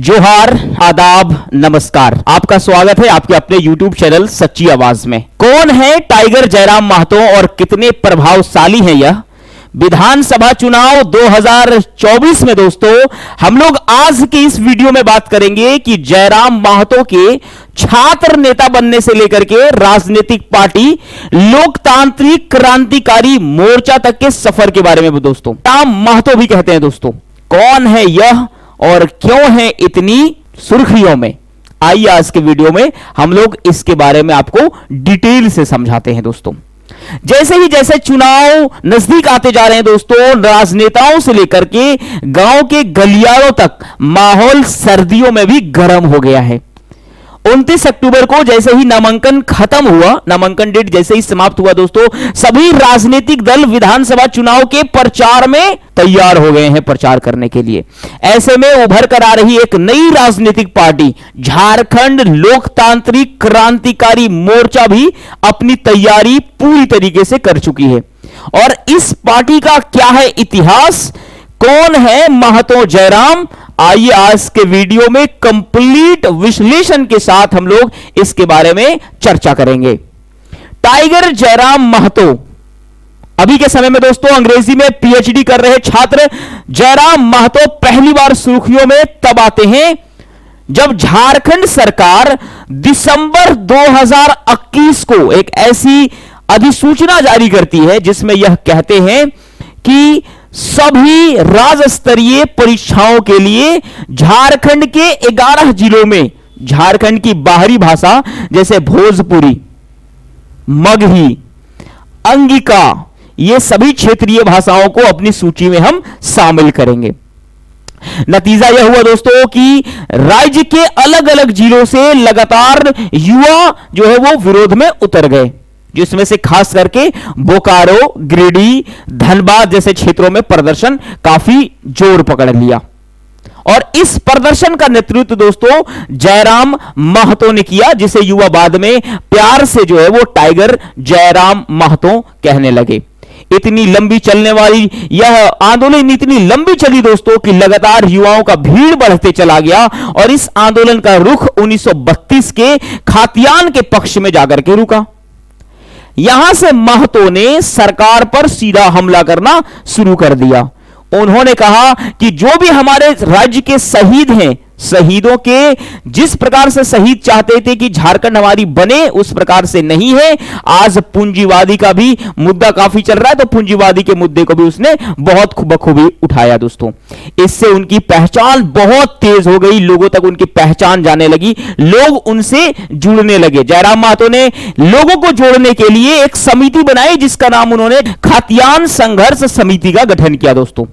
जोहार, आदाब, नमस्कार। आपका स्वागत है आपके अपने YouTube चैनल सच्ची आवाज में। कौन है टाइगर जयराम महतो और कितने प्रभावशाली हैं यह? विधानसभा चुनाव 2024 में दोस्तों हम लोग आज की इस वीडियो में बात करेंगे कि जयराम महतो के छात्र नेता बनने से लेकर के राजनीतिक पार्टी लोकतांत्रिक क्रांतिकारी मोर्चा तक के सफर के बारे में दोस्तों। जयराम महतो भी कहते हैं दोस्तों। कौन है यह और क्यों है इतनी सुर्खियों में? आइए आज के वीडियो में हम लोग इसके बारे में आपको डिटेल से समझाते हैं दोस्तों। जैसे चुनाव नजदीक आते जा रहे हैं दोस्तों, राजनेताओं से लेकर के गांव के गलियारों तक माहौल सर्दियों में भी गर्म हो गया है। 29 अक्टूबर को जैसे ही नामांकन खत्म हुआ, नामांकन डेट जैसे ही समाप्त हुआ दोस्तों, सभी राजनीतिक दल विधानसभा चुनाव के प्रचार में तैयार हो गए हैं प्रचार करने के लिए। ऐसे में उभर कर आ रही एक नई राजनीतिक पार्टी झारखंड लोकतांत्रिक क्रांतिकारी मोर्चा भी अपनी तैयारी पूरी तरीके से कर चुकी है। और इस पार्टी का क्या है इतिहास, कौन है महतो जयराम, आइए आज के वीडियो में कंप्लीट विश्लेषण के साथ हम लोग इसके बारे में चर्चा करेंगे। टाइगर जयराम महतो अभी के समय में दोस्तों अंग्रेजी में पीएचडी कर रहे छात्र जयराम महतो पहली बार सुर्खियों में तब आते हैं जब झारखंड सरकार दिसंबर 2021 को एक ऐसी अधिसूचना जारी करती है जिसमें यह कहते हैं कि सभी राज्य स्तरीय परीक्षाओं के लिए झारखंड के 11 जिलों में झारखंड की बाहरी भाषा जैसे भोजपुरी, मगही, अंगिका, ये सभी क्षेत्रीय भाषाओं को अपनी सूची में हम शामिल करेंगे। नतीजा यह हुआ दोस्तों कि राज्य के अलग अलग जिलों से लगातार युवा जो है वो विरोध में उतर गए, जिसमें से खास करके बोकारो, गिरिडीह, धनबाद जैसे क्षेत्रों में प्रदर्शन काफी जोर पकड़ लिया। और इस प्रदर्शन का नेतृत्व दोस्तों जयराम महतो ने किया, जिसे युवा बाद में प्यार से जो है वो टाइगर जयराम महतो कहने लगे। इतनी लंबी चलने वाली यह आंदोलन इतनी लंबी चली दोस्तों कि लगातार युवाओं का भीड़ बढ़ते चला गया और इस आंदोलन का रुख 1932 के खातियान के पक्ष में जाकर के रुका। यहां से महतो ने सरकार पर सीधा हमला करना शुरू कर दिया। उन्होंने कहा कि जो भी हमारे राज्य के शहीद हैं, शहीदों के जिस प्रकार से शहीद चाहते थे कि झारखंड हमारी बने, उस प्रकार से नहीं है। आज पूंजीवादी का भी मुद्दा काफी चल रहा है, तो पूंजीवादी के मुद्दे को भी उसने बहुत बखूबी उठाया दोस्तों। इससे उनकी पहचान बहुत तेज हो गई, लोगों तक उनकी पहचान जाने लगी, लोग उनसे जुड़ने लगे। जयराम महतो ने लोगों को जोड़ने के लिए एक समिति बनाई जिसका नाम उन्होंने खातियान संघर्ष समिति का गठन किया दोस्तों।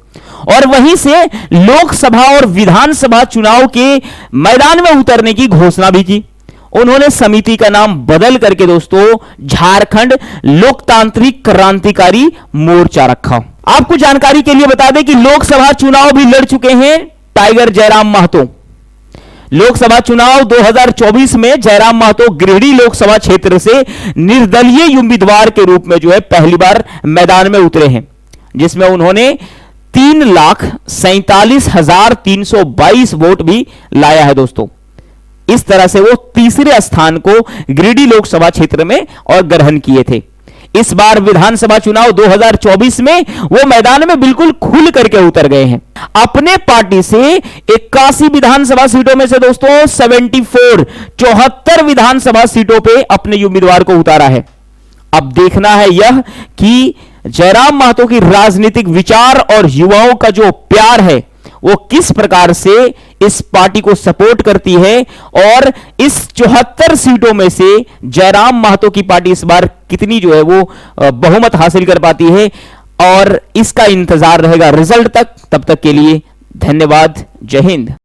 और वहीं से लोकसभा और विधानसभा चुनाव के मैदान में उतरने की घोषणा भी की। उन्होंने समिति का नाम बदल करके दोस्तों झारखंड लोकतांत्रिक क्रांतिकारी मोर्चा रखा। आपको जानकारी के लिए बता दें कि लोकसभा चुनाव भी लड़ चुके हैं टाइगर जयराम महतो। लोकसभा चुनाव 2024 में जयराम महतो गिरिडीह लोकसभा क्षेत्र से निर्दलीय उम्मीदवार के रूप में जो है पहली बार मैदान में उतरे हैं, जिसमें उन्होंने 3,47,322 वोट भी लाया है दोस्तों। इस तरह से वो तीसरे स्थान को गिरिडीह लोकसभा क्षेत्र में और ग्रहण किए थे। इस बार विधानसभा चुनाव 2024 में वो मैदान में बिल्कुल खुल करके उतर गए हैं। अपने पार्टी से 81 विधानसभा सीटों में से दोस्तों 74 विधानसभा सीटों पे अपने उम्मीदवार को उतारा है। अब देखना है यह कि जयराम महतो की राजनीतिक विचार और युवाओं का जो प्यार है वो किस प्रकार से इस पार्टी को सपोर्ट करती है और इस 74 सीटों में से जयराम महतो की पार्टी इस बार कितनी जो है वो बहुमत हासिल कर पाती है। और इसका इंतजार रहेगा रिजल्ट तक। तब तक के लिए धन्यवाद। जय हिंद।